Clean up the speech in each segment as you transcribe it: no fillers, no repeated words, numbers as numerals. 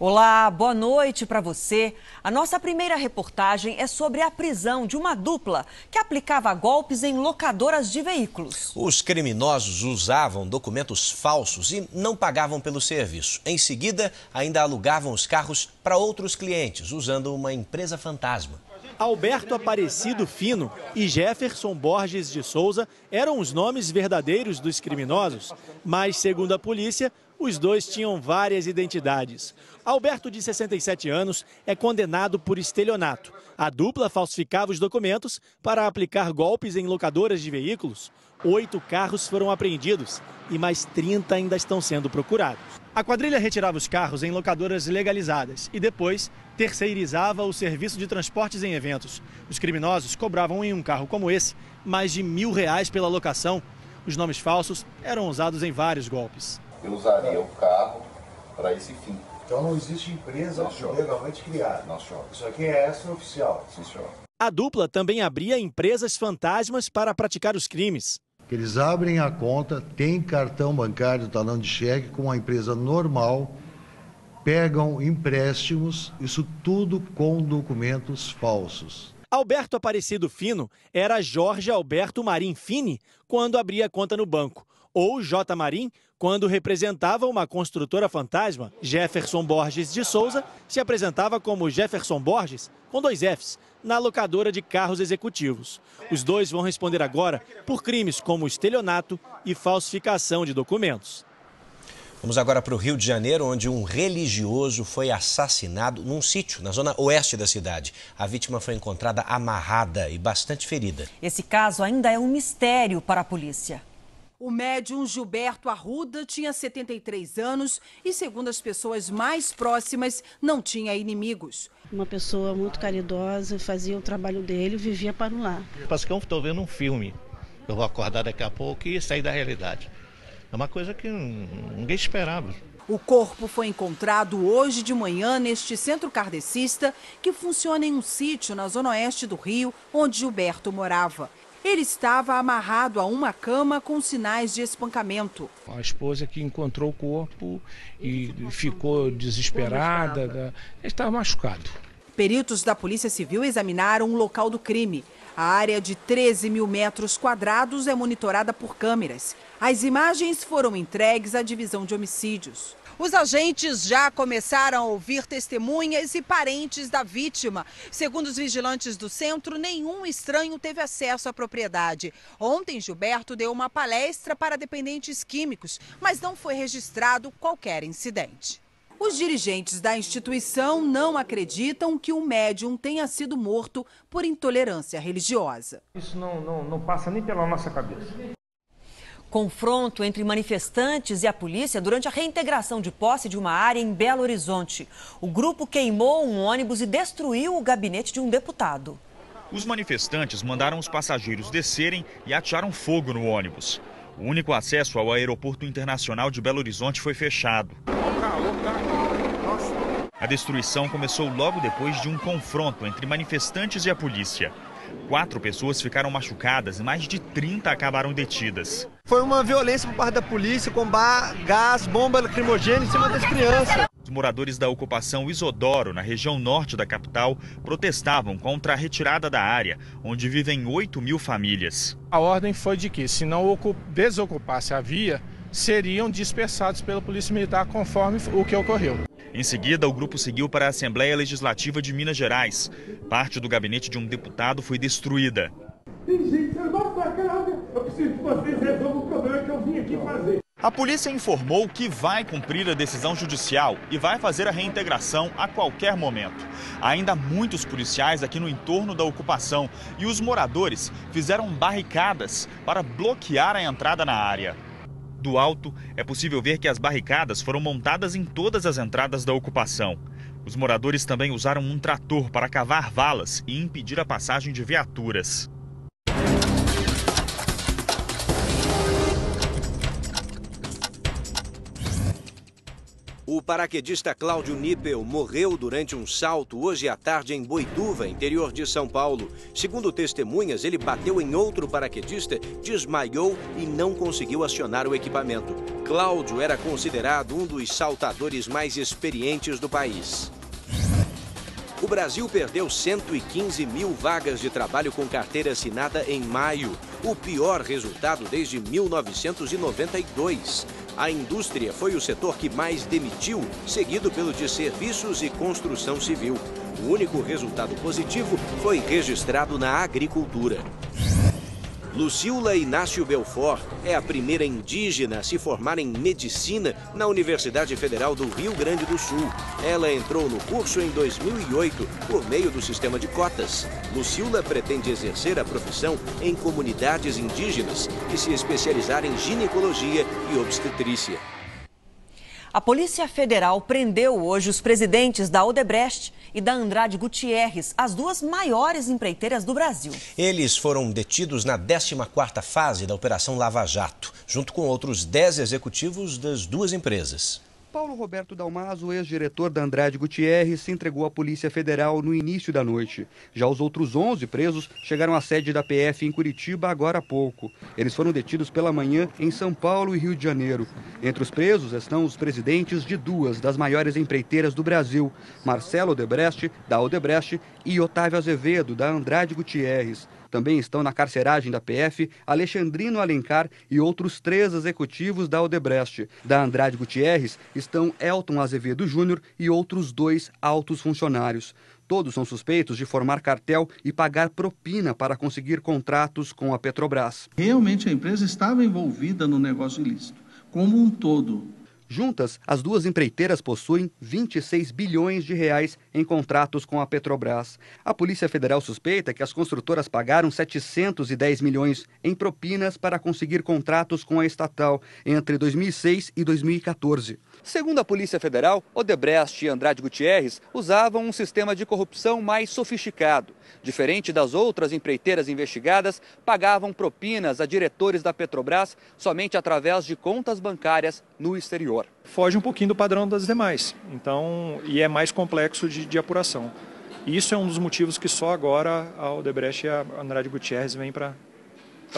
Olá, boa noite para você. A nossa primeira reportagem é sobre a prisão de uma dupla que aplicava golpes em locadoras de veículos. Os criminosos usavam documentos falsos e não pagavam pelo serviço. Em seguida, ainda alugavam os carros para outros clientes, usando uma empresa fantasma. Alberto Aparecido Fino e Jefferson Borges de Souza eram os nomes verdadeiros dos criminosos, mas, segundo a polícia, os dois tinham várias identidades. Alberto, de 67 anos, é condenado por estelionato. A dupla falsificava os documentos para aplicar golpes em locadoras de veículos. 8 carros foram apreendidos e mais 30 ainda estão sendo procurados. A quadrilha retirava os carros em locadoras legalizadas e depois terceirizava o serviço de transportes em eventos. Os criminosos cobravam em um carro como esse mais de R$1.000 pela locação. Os nomes falsos eram usados em vários golpes. Eu usaria o carro para esse fim. Então não existe empresa legalmente criada. Não, senhor. Isso aqui é extraoficial. Sim, senhor. A dupla também abria empresas fantasmas para praticar os crimes. Eles abrem a conta, tem cartão bancário, talão de cheque com uma empresa normal, pegam empréstimos, isso tudo com documentos falsos. Alberto Aparecido Fino era Jorge Alberto Marim Fini quando abria a conta no banco, ou J. Marim quando representava uma construtora fantasma. Jefferson Borges de Souza se apresentava como Jefferson Borges, com 2 Fs, na locadora de carros executivos. Os dois vão responder agora por crimes como estelionato e falsificação de documentos. Vamos agora para o Rio de Janeiro, onde um religioso foi assassinado num sítio na zona oeste da cidade. A vítima foi encontrada amarrada e bastante ferida. Esse caso ainda é um mistério para a polícia. O médium Gilberto Arruda tinha 73 anos e, segundo as pessoas mais próximas, não tinha inimigos. Uma pessoa muito caridosa, fazia o trabalho dele, vivia para o lar. Parece que eu estou vendo um filme. Eu vou acordar daqui a pouco e sair da realidade. É uma coisa que ninguém esperava. O corpo foi encontrado hoje de manhã neste centro kardecista, que funciona em um sítio na zona oeste do Rio, onde Gilberto morava. Ele estava amarrado a uma cama com sinais de espancamento. A esposa que encontrou o corpo e ficou desesperada, ele estava machucado. Peritos da Polícia Civil examinaram o local do crime. A área de 13 mil metros quadrados é monitorada por câmeras. As imagens foram entregues à divisão de homicídios. Os agentes já começaram a ouvir testemunhas e parentes da vítima. Segundo os vigilantes do centro, nenhum estranho teve acesso à propriedade. Ontem, Gilberto deu uma palestra para dependentes químicos, mas não foi registrado qualquer incidente. Os dirigentes da instituição não acreditam que o médium tenha sido morto por intolerância religiosa. Isso não passa nem pela nossa cabeça. Confronto entre manifestantes e a polícia durante a reintegração de posse de uma área em Belo Horizonte. O grupo queimou um ônibus e destruiu o gabinete de um deputado. Os manifestantes mandaram os passageiros descerem e atearam fogo no ônibus. O único acesso ao aeroporto internacional de Belo Horizonte foi fechado. A destruição começou logo depois de um confronto entre manifestantes e a polícia. 4 pessoas ficaram machucadas e mais de 30 acabaram detidas. Foi uma violência por parte da polícia com gás, bomba lacrimogênea em cima das crianças. Os moradores da ocupação Isodoro, na região norte da capital, protestavam contra a retirada da área, onde vivem 8 mil famílias. A ordem foi de que, se não desocupasse a via, seriam dispersados pela Polícia Militar conforme o que ocorreu. Em seguida, o grupo seguiu para a Assembleia Legislativa de Minas Gerais. Parte do gabinete de um deputado foi destruída. A polícia informou que vai cumprir a decisão judicial e vai fazer a reintegração a qualquer momento. Há ainda muitos policiais aqui no entorno da ocupação e os moradores fizeram barricadas para bloquear a entrada na área. Do alto, é possível ver que as barricadas foram montadas em todas as entradas da ocupação. Os moradores também usaram um trator para cavar valas e impedir a passagem de viaturas. O O paraquedista Cláudio Nippel morreu durante um salto hoje à tarde em Boituva, interior de São Paulo. Segundo testemunhas, ele bateu em outro paraquedista, desmaiou e não conseguiu acionar o equipamento. Cláudio era considerado um dos saltadores mais experientes do país. O Brasil perdeu 115 mil vagas de trabalho com carteira assinada em maio, o pior resultado desde 1992. A indústria foi o setor que mais demitiu, seguido pelo de serviços e construção civil. O único resultado positivo foi registrado na agricultura. Lucila Inácio Belfort é a primeira indígena a se formar em medicina na Universidade Federal do Rio Grande do Sul. Ela entrou no curso em 2008 por meio do sistema de cotas. Lucila pretende exercer a profissão em comunidades indígenas e se especializar em ginecologia e obstetrícia. A Polícia Federal prendeu hoje os presidentes da Odebrecht e da Andrade Gutierrez, as duas maiores empreiteiras do Brasil. Eles foram detidos na 14ª fase da Operação Lava Jato, junto com outros 10 executivos das duas empresas. Paulo Roberto Dalmaso, ex-diretor da Andrade Gutierrez, se entregou à Polícia Federal no início da noite. Já os outros 11 presos chegaram à sede da PF em Curitiba agora há pouco. Eles foram detidos pela manhã em São Paulo e Rio de Janeiro. Entre os presos estão os presidentes de duas das maiores empreiteiras do Brasil, Marcelo Odebrecht, da Odebrecht, e Otávio Azevedo, da Andrade Gutierrez. Também estão na carceragem da PF Alexandrino Alencar e outros 3 executivos da Odebrecht. Da Andrade Gutierrez estão Elton Azevedo Júnior e outros 2 altos funcionários. Todos são suspeitos de formar cartel e pagar propina para conseguir contratos com a Petrobras. Realmente a empresa estava envolvida no negócio ilícito, como um todo. Juntas, as duas empreiteiras possuem 26 bilhões de reais em contratos com a Petrobras. A Polícia Federal suspeita que as construtoras pagaram 710 milhões em propinas para conseguir contratos com a estatal entre 2006 e 2014. Segundo a Polícia Federal, Odebrecht e Andrade Gutierrez usavam um sistema de corrupção mais sofisticado. Diferente das outras empreiteiras investigadas, pagavam propinas a diretores da Petrobras somente através de contas bancárias no exterior. Foge um pouquinho do padrão das demais, e é mais complexo de apuração. E isso é um dos motivos que só agora a Odebrecht e a Andrade Gutierrez vêm para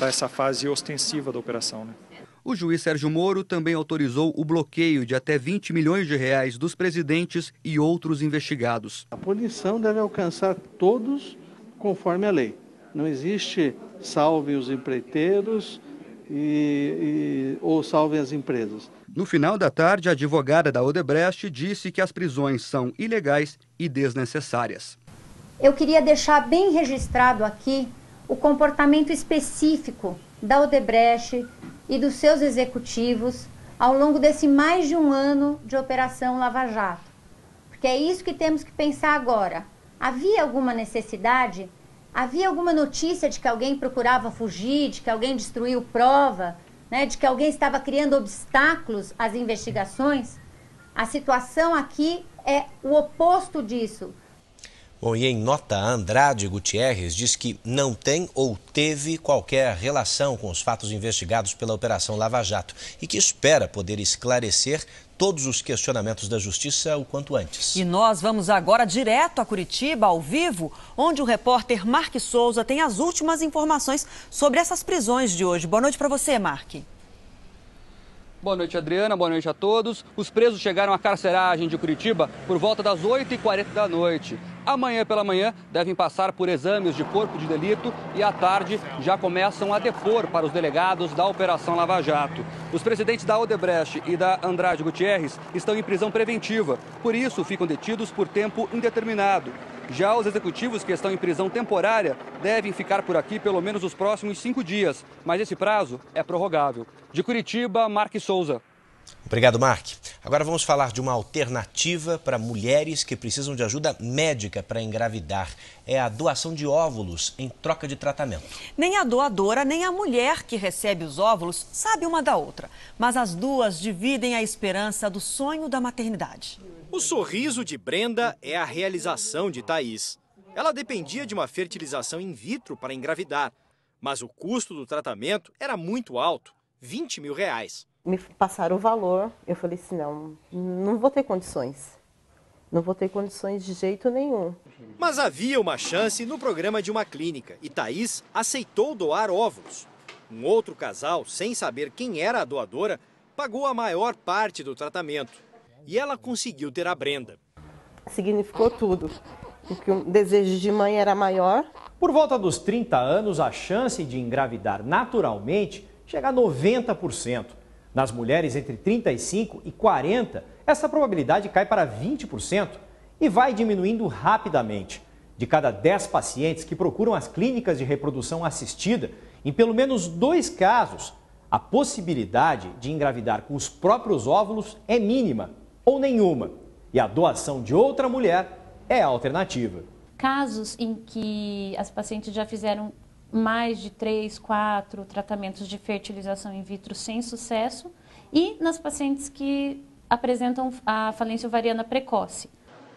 essa fase ostensiva da operação, né? O juiz Sérgio Moro também autorizou o bloqueio de até 20 milhões de reais dos presidentes e outros investigados. A punição deve alcançar todos conforme a lei. Não existe salve os empreiteiros ou salve as empresas. No final da tarde, a advogada da Odebrecht disse que as prisões são ilegais e desnecessárias. Eu queria deixar bem registrado aqui o comportamento específico da Odebrecht e dos seus executivos ao longo desse mais de um ano de Operação Lava Jato. Porque é isso que temos que pensar agora. Havia alguma necessidade? Havia alguma notícia de que alguém procurava fugir, de que alguém destruiu prova, né, de que alguém estava criando obstáculos às investigações? A situação aqui é o oposto disso. Bom, e em nota, a Andrade Gutierrez diz que não tem ou teve qualquer relação com os fatos investigados pela Operação Lava Jato e que espera poder esclarecer todos os questionamentos da Justiça o quanto antes. E nós vamos agora direto a Curitiba, ao vivo, onde o repórter Mark Souza tem as últimas informações sobre essas prisões de hoje. Boa noite para você, Mark. Boa noite, Adriana. Boa noite a todos. Os presos chegaram à carceragem de Curitiba por volta das 8h40 da noite. Amanhã pela manhã devem passar por exames de corpo de delito e à tarde já começam a depor para os delegados da Operação Lava Jato. Os presidentes da Odebrecht e da Andrade Gutierrez estão em prisão preventiva, por isso ficam detidos por tempo indeterminado. Já os executivos que estão em prisão temporária devem ficar por aqui pelo menos os próximos 5 dias, mas esse prazo é prorrogável. De Curitiba, Mark Souza. Obrigado, Mark. Agora vamos falar de uma alternativa para mulheres que precisam de ajuda médica para engravidar. É a doação de óvulos em troca de tratamento. Nem a doadora, nem a mulher que recebe os óvulos sabe uma da outra. Mas as duas dividem a esperança do sonho da maternidade. O sorriso de Brenda é a realização de Thaís. Ela dependia de uma fertilização in vitro para engravidar, mas o custo do tratamento era muito alto, R$20 mil. Me passaram o valor, eu falei assim, não vou ter condições. Não vou ter condições de jeito nenhum. Mas havia uma chance no programa de uma clínica e Thaís aceitou doar óvulos. Um outro casal, sem saber quem era a doadora, pagou a maior parte do tratamento. E ela conseguiu ter a Brenda. Significou tudo. Porque o desejo de mãe era maior. Por volta dos 30 anos, a chance de engravidar naturalmente chega a 90%. Nas mulheres entre 35 e 40, essa probabilidade cai para 20% e vai diminuindo rapidamente. De cada 10 pacientes que procuram as clínicas de reprodução assistida, em pelo menos 2 casos, a possibilidade de engravidar com os próprios óvulos é mínima ou nenhuma. E a doação de outra mulher é a alternativa. Casos em que as pacientes já fizeram mais de 3, 4 tratamentos de fertilização in vitro sem sucesso e nas pacientes que apresentam a falência ovariana precoce.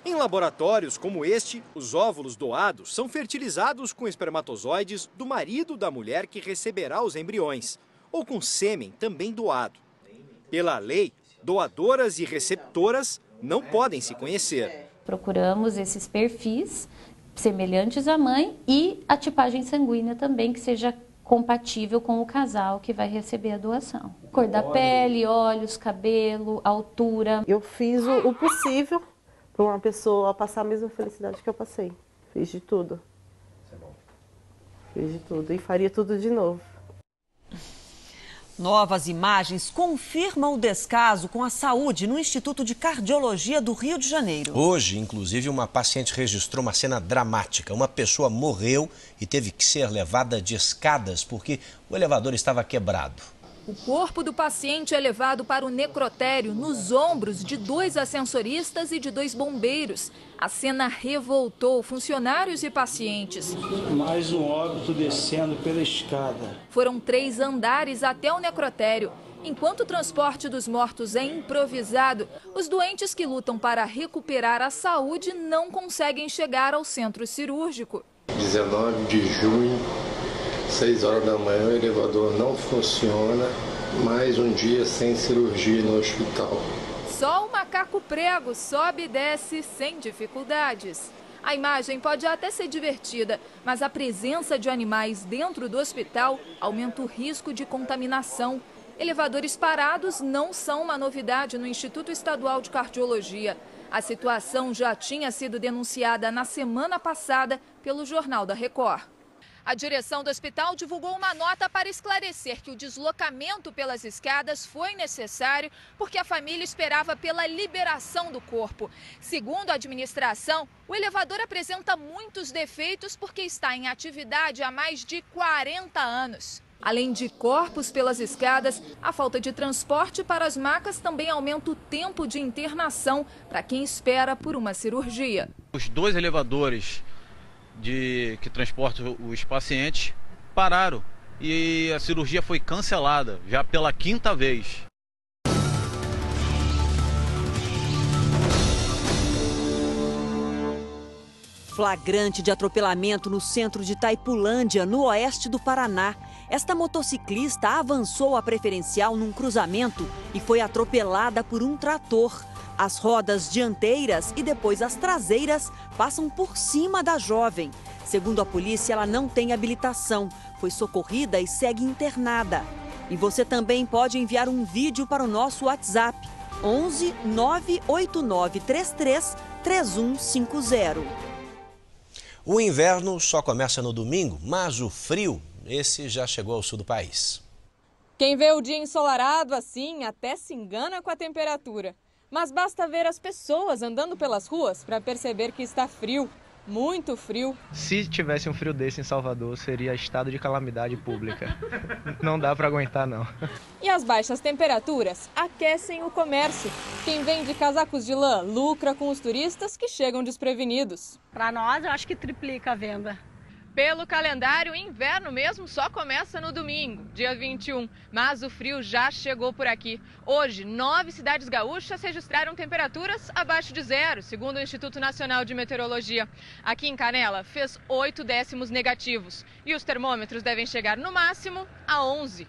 Em laboratórios como este, os óvulos doados são fertilizados com espermatozoides do marido da mulher que receberá os embriões, ou com sêmen também doado. Pela lei, doadoras e receptoras não podem se conhecer. Procuramos esses perfis semelhantes à mãe e a tipagem sanguínea também que seja compatível com o casal que vai receber a doação. Cor da pele, olhos, cabelo, altura. Eu fiz o possível para uma pessoa passar a mesma felicidade que eu passei. Fiz de tudo. Isso é bom. Fiz de tudo e faria tudo de novo. Novas imagens confirmam o descaso com a saúde no Instituto de Cardiologia do Rio de Janeiro. Hoje, inclusive, uma paciente registrou uma cena dramática. Uma pessoa morreu e teve que ser levada de escadas porque o elevador estava quebrado. O corpo do paciente é levado para o necrotério nos ombros de 2 ascensoristas e de 2 bombeiros. A cena revoltou funcionários e pacientes. Mais um óbito descendo pela escada. Foram 3 andares até o necrotério. Enquanto o transporte dos mortos é improvisado, os doentes que lutam para recuperar a saúde não conseguem chegar ao centro cirúrgico. 19 de junho. 6 horas da manhã, o elevador não funciona, mais um dia sem cirurgia no hospital. Só o macaco prego sobe e desce sem dificuldades. A imagem pode até ser divertida, mas a presença de animais dentro do hospital aumenta o risco de contaminação. Elevadores parados não são uma novidade no Instituto Estadual de Cardiologia. A situação já tinha sido denunciada na semana passada pelo Jornal da Record. A direção do hospital divulgou uma nota para esclarecer que o deslocamento pelas escadas foi necessário porque a família esperava pela liberação do corpo. Segundo a administração, o elevador apresenta muitos defeitos porque está em atividade há mais de 40 anos. Além de corpos pelas escadas, a falta de transporte para as macas também aumenta o tempo de internação para quem espera por uma cirurgia. Os 2 elevadores que transportam os pacientes pararam e a cirurgia foi cancelada já pela 5ª vez. Flagrante de atropelamento no centro de Itaipulândia, no oeste do Paraná. Esta motociclista avançou a preferencial num cruzamento e foi atropelada por um trator. As rodas dianteiras e depois as traseiras passam por cima da jovem. Segundo a polícia, ela não tem habilitação, foi socorrida e segue internada. E você também pode enviar um vídeo para o nosso WhatsApp, 11 989 33 3150. O inverno só começa no domingo, mas o frio, esse já chegou ao sul do país. Quem vê o dia ensolarado assim até se engana com a temperatura. Mas basta ver as pessoas andando pelas ruas para perceber que está frio, muito frio. Se tivesse um frio desse em Salvador, seria estado de calamidade pública. Não dá para aguentar, não. E as baixas temperaturas aquecem o comércio. Quem vende casacos de lã lucra com os turistas que chegam desprevenidos. Para nós, eu acho que triplica a venda. Pelo calendário, o inverno mesmo só começa no domingo, dia 21, mas o frio já chegou por aqui. Hoje, 9 cidades gaúchas registraram temperaturas abaixo de 0, segundo o Instituto Nacional de Meteorologia. Aqui em Canela, fez 8 décimos negativos e os termômetros devem chegar no máximo a 11.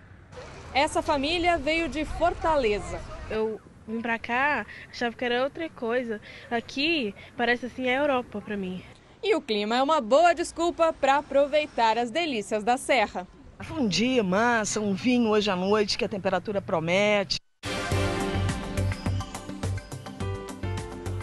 Essa família veio de Fortaleza. Eu vim pra cá, achava que era outra coisa. Aqui parece assim a Europa pra mim. E o clima é uma boa desculpa para aproveitar as delícias da serra. Um dia massa, um vinho hoje à noite que a temperatura promete.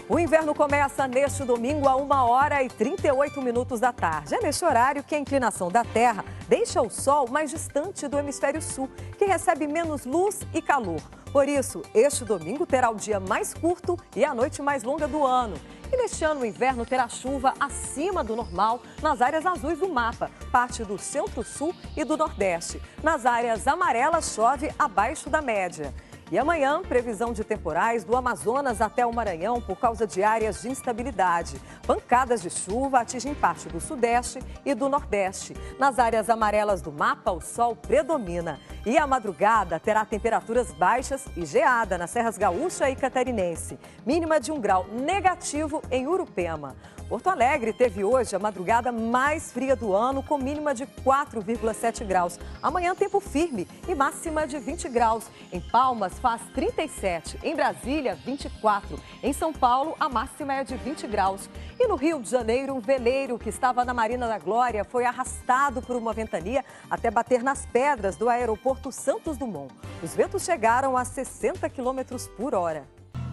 O inverno começa neste domingo a 1h38 da tarde. É neste horário que a inclinação da Terra deixa o Sol mais distante do hemisfério sul, que recebe menos luz e calor. Por isso, este domingo terá o dia mais curto e a noite mais longa do ano. E neste ano o inverno terá chuva acima do normal nas áreas azuis do mapa, parte do centro-sul e do nordeste. Nas áreas amarelas chove abaixo da média. E amanhã, previsão de temporais do Amazonas até o Maranhão por causa de áreas de instabilidade. Pancadas de chuva atingem parte do sudeste e do nordeste. Nas áreas amarelas do mapa, o sol predomina. E a madrugada terá temperaturas baixas e geada nas serras gaúcha e catarinense. Mínima de 1 grau negativo em Urupema. Porto Alegre teve hoje a madrugada mais fria do ano, com mínima de 4,7 graus. Amanhã, tempo firme e máxima de 20 graus. Em Palmas, faz 37. Em Brasília, 24. Em São Paulo, a máxima é de 20 graus. E no Rio de Janeiro, um veleiro que estava na Marina da Glória foi arrastado por uma ventania até bater nas pedras do aeroporto Santos Dumont. Os ventos chegaram a 60 km por hora.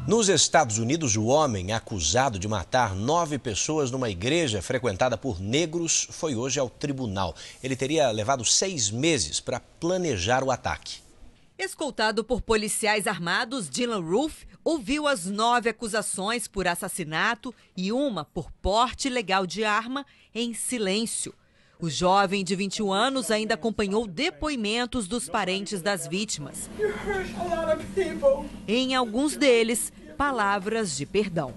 Nos Estados Unidos, o homem acusado de matar 9 pessoas numa igreja frequentada por negros foi hoje ao tribunal. Ele teria levado 6 meses para planejar o ataque. Escoltado por policiais armados, Dylan Roof ouviu as 9 acusações por assassinato e uma por porte ilegal de arma em silêncio. O jovem de 21 anos ainda acompanhou depoimentos dos parentes das vítimas. Em alguns deles, palavras de perdão.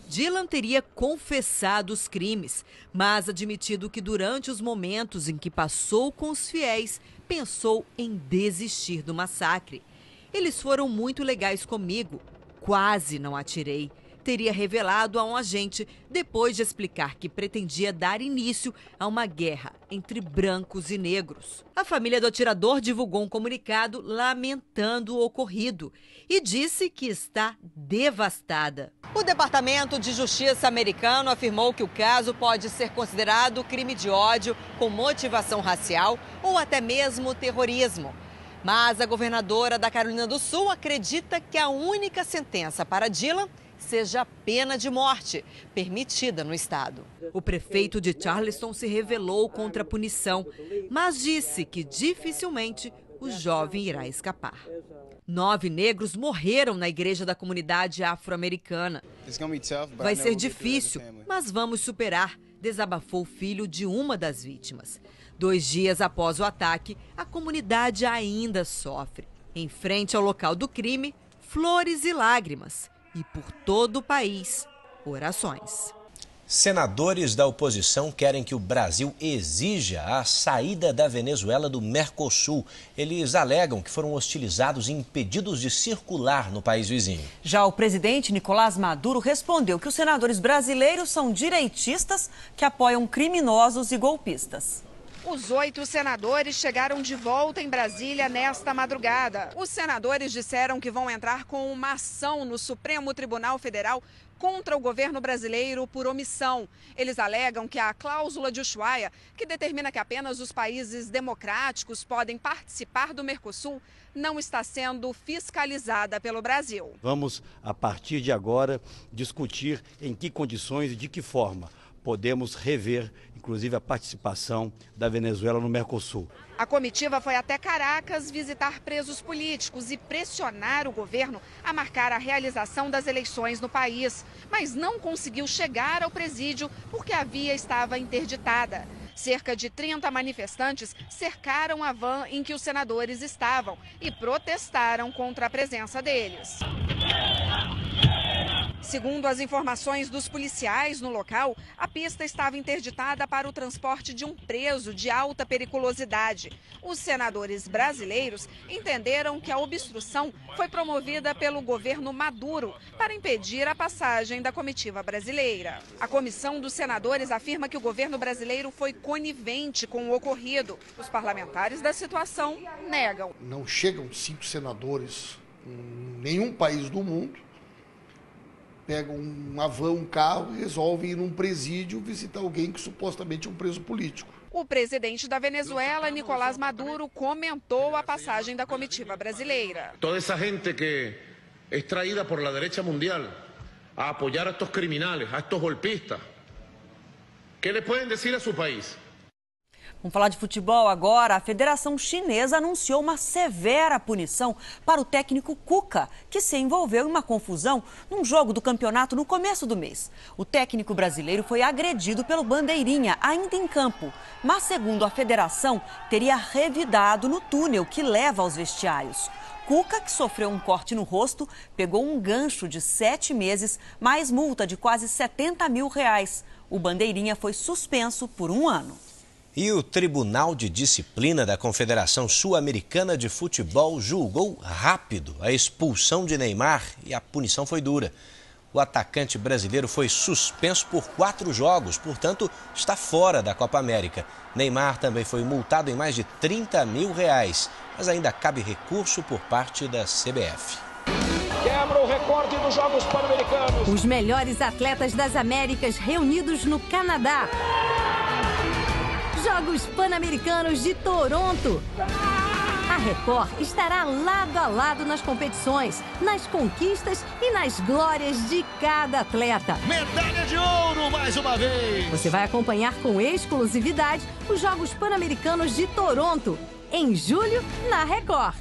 Dylan teria confessado os crimes, mas admitido que durante os momentos em que passou com os fiéis, pensou em desistir do massacre. Eles foram muito legais comigo, quase não atirei. Teria revelado a um agente depois de explicar que pretendia dar início a uma guerra entre brancos e negros. A família do atirador divulgou um comunicado lamentando o ocorrido e disse que está devastada. O Departamento de Justiça americano afirmou que o caso pode ser considerado crime de ódio com motivação racial ou até mesmo terrorismo. Mas a governadora da Carolina do Sul acredita que a única sentença para Dylan seja a pena de morte, permitida no estado. O prefeito de Charleston se revelou contra a punição, mas disse que dificilmente o jovem irá escapar. 9 negros morreram na igreja da comunidade afro-americana. Vai ser difícil, mas vamos superar, desabafou o filho de uma das vítimas. 2 dias após o ataque, a comunidade ainda sofre. Em frente ao local do crime, flores e lágrimas. E por todo o país, orações. Senadores da oposição querem que o Brasil exija a saída da Venezuela do Mercosul. Eles alegam que foram hostilizados e impedidos de circular no país vizinho. Já o presidente Nicolás Maduro respondeu que os senadores brasileiros são direitistas que apoiam criminosos e golpistas. Os 8 senadores chegaram de volta em Brasília nesta madrugada. Os senadores disseram que vão entrar com uma ação no Supremo Tribunal Federal contra o governo brasileiro por omissão. Eles alegam que a cláusula de Ushuaia, que determina que apenas os países democráticos podem participar do Mercosul, não está sendo fiscalizada pelo Brasil. Vamos, a partir de agora, discutir em que condições e de que forma podemos rever, inclusive, a participação da Venezuela no Mercosul. A comitiva foi até Caracas visitar presos políticos e pressionar o governo a marcar a realização das eleições no país, mas não conseguiu chegar ao presídio porque a via estava interditada. Cerca de 30 manifestantes cercaram a van em que os senadores estavam e protestaram contra a presença deles. Segundo as informações dos policiais no local, a pista estava interditada para o transporte de um preso de alta periculosidade. Os senadores brasileiros entenderam que a obstrução foi promovida pelo governo Maduro para impedir a passagem da comitiva brasileira. A comissão dos senadores afirma que o governo brasileiro foi conivente com o ocorrido. Os parlamentares da situação negam. Não chegam 5 senadores em nenhum país do mundo, pegam uma van, um carro e resolvem ir num presídio visitar alguém que supostamente é um preso político. O presidente da Venezuela, Nicolás Maduro, comentou a passagem da comitiva brasileira. Toda essa gente que é traída por la derecha mundial a apoiar a estos criminales, a estos golpistas, ¿qué le pueden decir a su país? Vamos falar de futebol agora. A Federação Chinesa anunciou uma severa punição para o técnico Cuca, que se envolveu em uma confusão num jogo do campeonato no começo do mês. O técnico brasileiro foi agredido pelo Bandeirinha, ainda em campo, mas, segundo a federação, teria revidado no túnel que leva aos vestiários. Cuca, que sofreu um corte no rosto, pegou um gancho de 7 meses, mais multa de quase R$70 mil. O Bandeirinha foi suspenso por 1 ano. E o Tribunal de Disciplina da Confederação Sul-Americana de Futebol julgou rápido a expulsão de Neymar e a punição foi dura. O atacante brasileiro foi suspenso por 4 jogos, portanto, está fora da Copa América. Neymar também foi multado em mais de R$30 mil, mas ainda cabe recurso por parte da CBF. Quebra o recorde dos Jogos Pan-Americanos. Os melhores atletas das Américas reunidos no Canadá. Jogos Pan-Americanos de Toronto. A Record estará lado a lado nas competições, nas conquistas e nas glórias de cada atleta. Medalha de ouro mais uma vez. Você vai acompanhar com exclusividade os Jogos Pan-Americanos de Toronto, em julho, na Record.